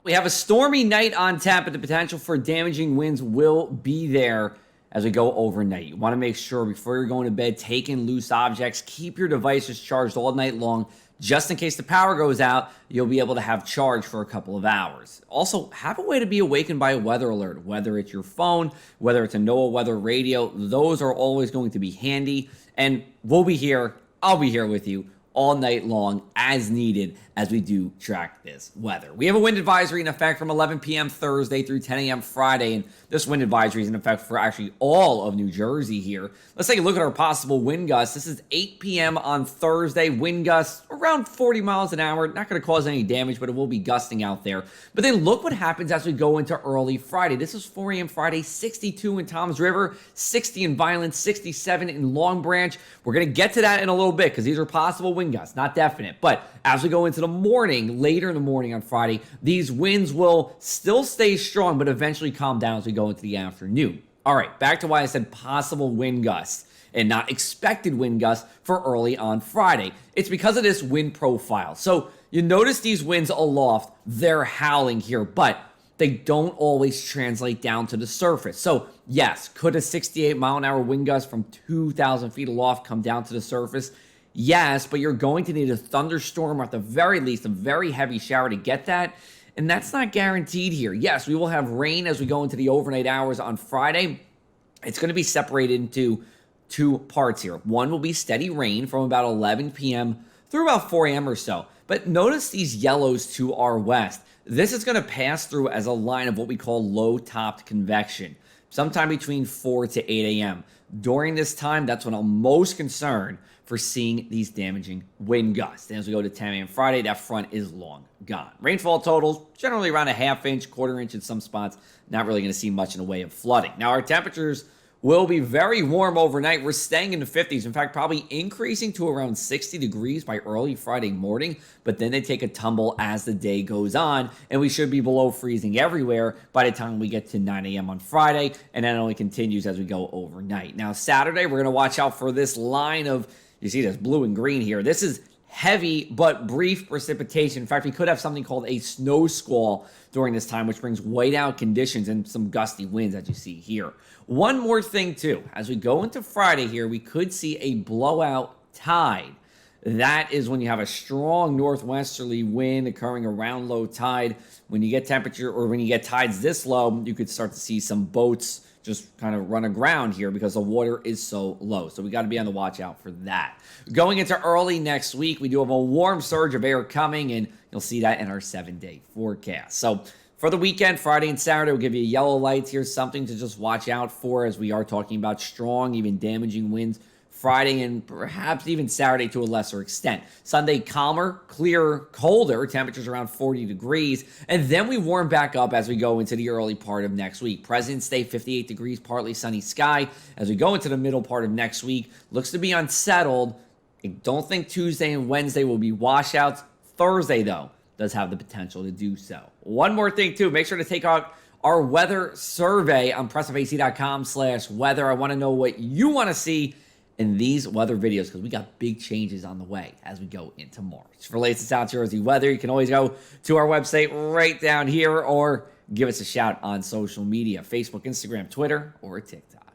We have a stormy night on tap, but the potential for damaging winds will be there as we go overnight. You want to make sure before you're going to bed, take in loose objects, keep your devices charged all night long. Just in case the power goes out, you'll be able to have charge for a couple of hours. Also, have a way to be awakened by a weather alert, whether it's your phone, whether it's a NOAA weather radio. Those are always going to be handy, and we'll be here. I'll be here with you all night long as needed as we do track this weather. We have a wind advisory in effect from 11 p.m. Thursday through 10 a.m. Friday, and this wind advisory is in effect for actually all of New Jersey here. Let's take a look at our possible wind gusts. This is 8 p.m. on Thursday. Wind gusts around 40 miles an hour. Not going to cause any damage, but it will be gusting out there. But then look what happens as we go into early Friday. This is 4 a.m. Friday, 62 in Toms River, 60 in Violent, 67 in Long Branch. We're going to get to that in a little bit because these are possible wind gusts, not definite. But as we go into the morning, later in the morning on Friday, these winds will still stay strong, but eventually calm down as we go into the afternoon. All right, back to why I said possible wind gusts and not expected wind gusts for early on Friday. It's because of this wind profile. So you notice these winds aloft, they're howling here, but they don't always translate down to the surface. So yes, could a 68 mile an hour wind gust from 2,000 feet aloft come down to the surface? Yes, but you're going to need a thunderstorm or at the very least a very heavy shower to get that. And that's not guaranteed here. Yes, we will have rain as we go into the overnight hours on Friday. It's going to be separated into two parts here. One will be steady rain from about 11 p.m. through about 4 a.m. or so. But notice these yellows to our west. This is going to pass through as a line of what we call low-topped convection, sometime between 4 to 8 a.m. During this time, that's when I'm most concerned for seeing these damaging wind gusts. And as we go to 10 a.m. Friday, that front is long gone. Rainfall totals, generally around a half inch, quarter inch in some spots. Not really going to see much in the way of flooding. Now, our temperatures will be very warm overnight. We're staying in the 50s. In fact, probably increasing to around 60 degrees by early Friday morning, but then they take a tumble as the day goes on, and we should be below freezing everywhere by the time we get to 9 a.m. on Friday, and that only continues as we go overnight. Now, Saturday, we're going to watch out for this line of, you see this blue and green here. This is heavy but brief precipitation. In fact, we could have something called a snow squall during this time, which brings whiteout conditions and some gusty winds as you see here. One more thing too, as we go into Friday here, we could see a blowout tide. That is when you have a strong northwesterly wind occurring around low tide. When you get temperature or when you get tides this low, you could start to see some boats just kind of run aground here because the water is so low. So we got to be on the watch out for that. Going into early next week, we do have a warm surge of air coming, and you'll see that in our 7-day forecast. So for the weekend, Friday and Saturday, we'll give you yellow lights here, something to just watch out for as we are talking about strong, even damaging winds Friday and perhaps even Saturday to a lesser extent. Sunday, calmer, clearer, colder, temperatures around 40 degrees. And then we warm back up as we go into the early part of next week. President's Day, 58 degrees, partly sunny sky. As we go into the middle part of next week, looks to be unsettled. I don't think Tuesday and Wednesday will be washouts. Thursday, though, does have the potential to do so. One more thing, too. Make sure to take out our weather survey on pressofac.com/weather. I want to know what you want to see in these weather videos because we got big changes on the way as we go into March. For latest South Jersey weather, you can always go to our website right down here or give us a shout on social media, Facebook, Instagram, Twitter, or TikTok.